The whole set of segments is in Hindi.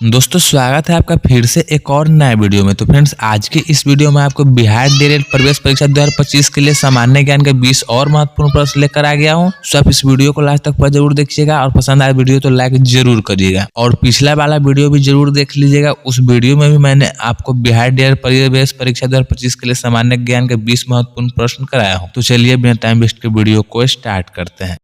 दोस्तों स्वागत है आपका फिर से एक और नए वीडियो में। तो फ्रेंड्स आज की इस वीडियो में आपको बिहार डीएलएड प्रवेश परीक्षा 2025 के लिए सामान्य ज्ञान के 20 और महत्वपूर्ण प्रश्न लेकर आ गया हूं। सो आप इस वीडियो को लास्ट तक पर जरूर देखिएगा और पसंद आए वीडियो तो लाइक जरूर करिएगा और पिछला वाला वीडियो भी जरूर देख लीजिएगा। उस वीडियो में भी मैंने आपको बिहार डीएलएड प्रवेश परीक्षा 2025 के लिए सामान्य ज्ञान के 20 महत्वपूर्ण प्रश्न कराया हूँ। तो चलिए बिना टाइम वेस्ट के वीडियो को स्टार्ट करते हैं।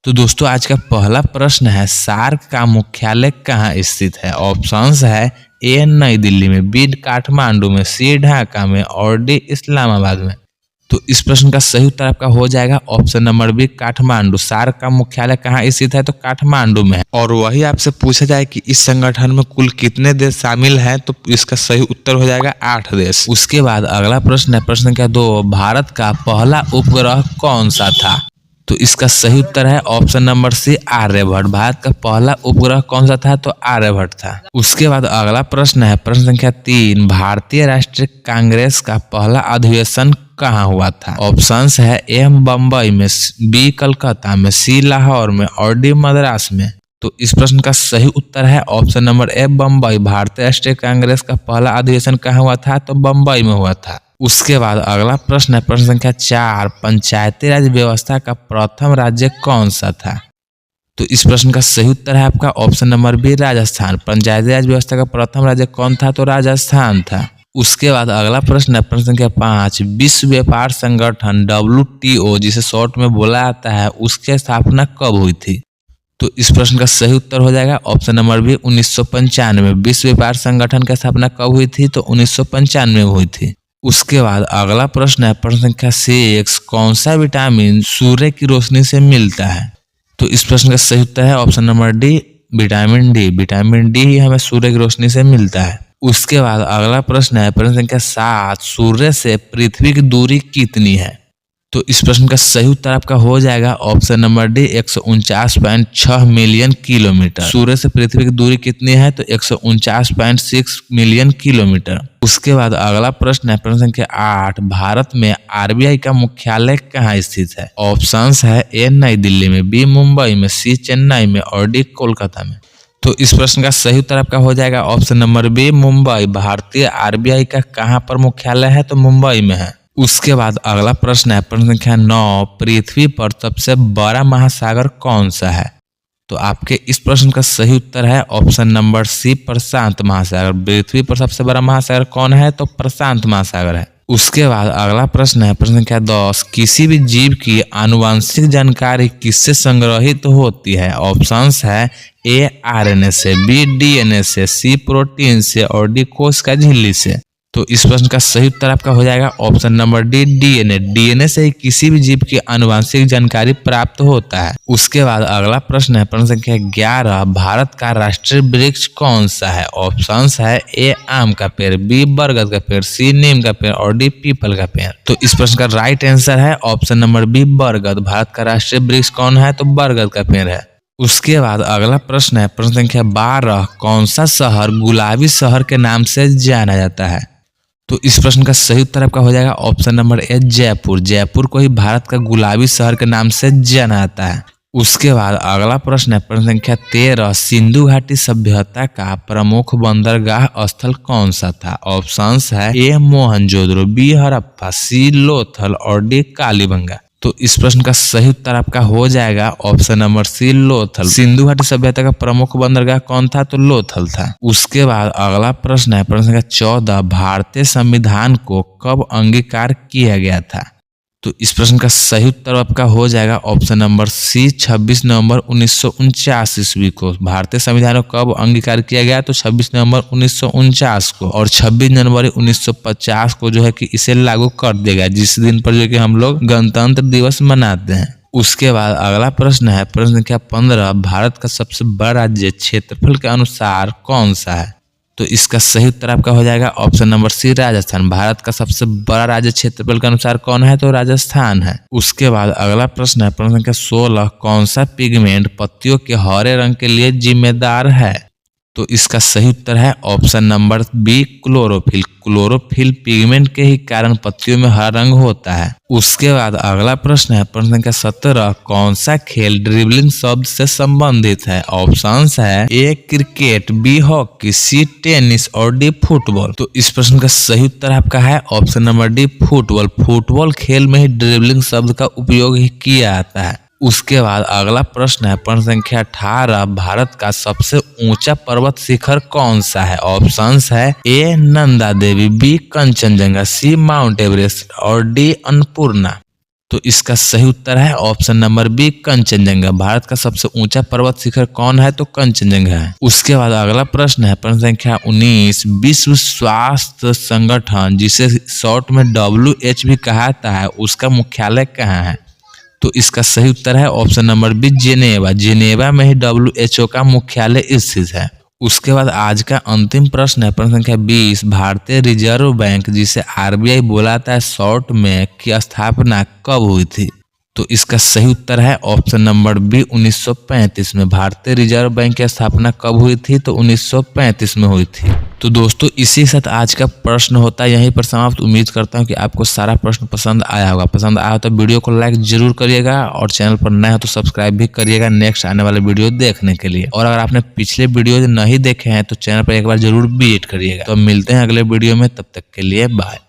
तो दोस्तों आज का पहला प्रश्न है, सार्क का मुख्यालय कहाँ स्थित है? ऑप्शंस है ए नई दिल्ली में, बी काठमांडू में, सी ढाका में और डी इस्लामाबाद में। तो इस प्रश्न का सही उत्तर आपका हो जाएगा option number B Kathmandu. SAARC का मुख्यालय कहाँ स्थित है? तो काठमांडू में है। और वही आपसे पूछा जाए कि इस संगठन में कुल कितने देश शामिल हैं, तो इसका सही उत्तर हो जाएगा 8 देश। उसके बाद अगला प्रश्न है, प्रश्न संख्या 2, भारत का पहला उपग्रह कौन सा था? तो इसका सही उत्तर है option number C Aryabhata. Bharat का पहला उपग्रह कौन सा था? तो आर्यभट्ट था। उसके बाद अगला प्रश्न है, प्रश्न संख्या 3, भारतीय राष्ट्रीय कांग्रेस का पहला अधिवेशन कहाँ हुआ था? ऑप्शंस है ए बम्बई में, बी कलकत्ता में, सी लाहौर में और डी मद्रास में। तो इस प्रश्न का सही उत्तर है ऑप्शन नंबर ए बम्बई। भारतीय राष्ट्रीय कांग्रेस का पहला अधिवेशन कहाँ हुआ था? तो बम्बई में हुआ था। उसके बाद अगला प्रश्न है, प्रश्न संख्या 4, पंचायती राज व्यवस्था का प्रथम राज्य कौन सा था? तो इस प्रश्न का सही उत्तर है आपका ऑप्शन नंबर बी राजस्थान। पंचायती राज व्यवस्था का प्रथम राज्य कौन था? तो राजस्थान था। उसके बाद अगला प्रश्न है, प्रश्न संख्या 5, विश्व व्यापार संगठन WTO जिसे शॉर्ट में बोला जाता है, उसकी स्थापना कब हुई थी? तो इस प्रश्न का सही उत्तर हो जाएगा ऑप्शन नंबर बी 1995। विश्व व्यापार संगठन की स्थापना कब हुई थी? तो 1995 में हुई थी। उसके बाद अगला प्रश्न है, प्रश्न संख्या 6, कौन सा विटामिन सूर्य की रोशनी से मिलता है? तो इस प्रश्न का सही उत्तर है option number D vitamin D. Vitamin D ही हमें सूर्य की रोशनी से मिलता है। उसके बाद अगला प्रश्न है, प्रश्न संख्या 7, सूर्य से पृथ्वी की दूरी कितनी है? तो इस प्रश्न का सही उत्तर आपका हो जाएगा option number D 149.6 million kilometre. सूर्य से पृथ्वी की दूरी कितनी है? तो 149.6 मिलियन किलोमीटर। उसके बाद अगला प्रश्न है, प्रश्न संख्या 8, भारत में आरबीआई का मुख्यालय कहाँ स्थित है? ऑप्शंस है ए नई दिल्ली में, बी मुंबई में, सी चेन्नई में और डी कोलकाता में। तो इस प्रश्न का सही उत्तर आपका हो जाएगा ऑप्शन नंबर बी मुंबई। भारतीय आरबीआई का कहाँ पर मुख्यालय है? तो मुंबई में है। उसके बाद अगला प्रश्न है, प्रश्न संख्या 9, पृथ्वी पर सबसे बड़ा महासागर कौन सा है? तो आपके इस प्रश्न का सही उत्तर है ऑप्शन नंबर सी प्रशांत महासागर। पृथ्वी पर सबसे बड़ा महासागर कौन है? तो प्रशांत महासागर है। उसके बाद अगला प्रश्न है, प्रश्न संख्या 10, किसी भी जीव की आनुवंशिक जानकारी किससे संग्रहित होती है? ऑप्शंस है ए आरएनए से, बी डीएनए से, सी प्रोटीन से और डी कोशिका झिल्ली से। तो इस प्रश्न का सही उत्तर आपका हो जाएगा option number D DNA. DNA से ही किसी भी जीव की आनुवंशिक जानकारी प्राप्त होता है। उसके बाद अगला प्रश्न है, प्रश्न संख्या 11, भारत का राष्ट्रीय वृक्ष कौन सा है? ऑप्शंस है ए आम का पेड़, बी बरगद का पेड़, सी नीम का पेड़ और डी पीपल का पेड़। तो इस प्रश्न का राइट आंसर है ऑप्शन नंबर बी बरगद। भारत का राष्ट्रीय वृक्ष कौन है? तो बरगद का पेड़ है। उसके बाद अगला प्रश्न है, प्रश्न संख्या 12, कौन सा शहर गुलाबी शहर के नाम से जाना जाता है? तो इस प्रश्न का सही उत्तर आपका हो जाएगा option number A Jaipur. Jaipur को ही भारत का गुलाबी शहर के नाम से जाना जाता है। उसके बाद अगला प्रश्न है, प्रश्न संख्या 13, सिंधु घाटी सभ्यता का प्रमुख बंदरगाह स्थल कौन सा था? ऑप्शंस है ए मोहनजोदड़ो, बी हड़प्पा, सी लोथल और डी कालीबंगा। तो इस प्रश्न का सही उत्तर आपका हो जाएगा option number C Lothal. Sindhu घाटी सभ्यता का प्रमुख बंदरगाह कौन था? तो लोथल था। उसके बाद अगला प्रश्न है, प्रश्न संख्या 14, भारतीय संविधान को कब अंगीकार किया गया था? तो इस प्रश्न का सही उत्तर आपका हो जाएगा ऑप्शन नंबर सी 26 नवंबर 1949 ईस्वी को। भारतीय संविधान को कब अंगीकार किया गया? तो 26 नवंबर 1949 को। और 26 जनवरी 1950 को जो है कि इसे लागू कर दिया गया, जिस दिन पर जो कि हम लोग गणतंत्र दिवस मनाते हैं। उसके बाद अगला प्रश्न है, प्रश्न संख्या 15, भारत का सबसे बड़ा राज्य क्षेत्रफल के अनुसार कौन सा है? तो इसका सही उत्तर आपका हो जाएगा option number C Rajasthan. Bharat का सबसे बड़ा राज्य क्षेत्रफल के अनुसार कौन है? तो राजस्थान है। उसके बाद अगला प्रश्न है, प्रश्न संख्या 16, कौन सा पिगमेंट पत्तियों के हरे रंग के लिए जिम्मेदार है? तो इसका सही उत्तर है option number B chlorophyll. Chlorophyll pigment के ही कारण पत्तियों में हरा रंग होता है। उसके बाद अगला प्रश्न है प्रश्न संख्या 17, कौन सा खेल ड्रिबलिंग शब्द से संबंधित है? ऑप्शंस है ए क्रिकेट, बी हॉकी, सी टेनिस और डी फुटबॉल। तो इस प्रश्न का सही उत्तर आपका है option number D football. Football खेल में ही ड्रिबलिंग शब्द का उपयोग ही किया जाता है। उसके बाद अगला प्रश्न है प्रश्न संख्या 18, भारत का सबसे ऊंचा पर्वत शिखर कौन सा है? ऑप्शंस है A Nanda Devi, B Kanchenjunga, C Mount Everest और डी अन्नपूर्णा। तो इसका सही उत्तर है option number B Kanchenjunga. Bharat का सबसे ऊंचा पर्वत शिखर कौन है? तो कंचनजंगा है। उसके बाद अगला प्रश्न है प्रश्न संख्या 19, विश्व स्वास्थ्य संगठन जिसे शॉर्ट में WHO भी कहा जाता है उसका मुख्यालय कहाँ है? तो इसका सही उत्तर है option number B Geneva. Geneva में ही WHO का मुख्यालय स्थित है। उसके बाद आज का अंतिम प्रश्न है प्रश्न संख्या 20, भारतीय रिजर्व बैंक जिसे RBI बोला जाता है शॉर्ट में की स्थापना कब हुई थी? तो इसका सही उत्तर है ऑप्शन नंबर बी 1935 में। भारतीय रिजर्व बैंक की स्थापना कब हुई थी? तो 1935 में हुई थी। तो दोस्तों इसी के साथ आज का प्रश्न होता है यहीं पर समाप्त। उम्मीद करता हूं कि आपको सारा प्रश्न पसंद आया होगा। पसंद आया तो वीडियो को लाइक जरूर करिएगा और चैनल पर नए हो तो सब्सक्राइब भी करिएगा नेक्स्ट आने वाले वीडियो देखने के लिए। और अगर आपने पिछले वीडियो नहीं देखे हैं तो चैनल पर एक बार जरूर विजिट करिएगा। तो मिलते हैं अगले वीडियो में, तब तक के लिए बाय।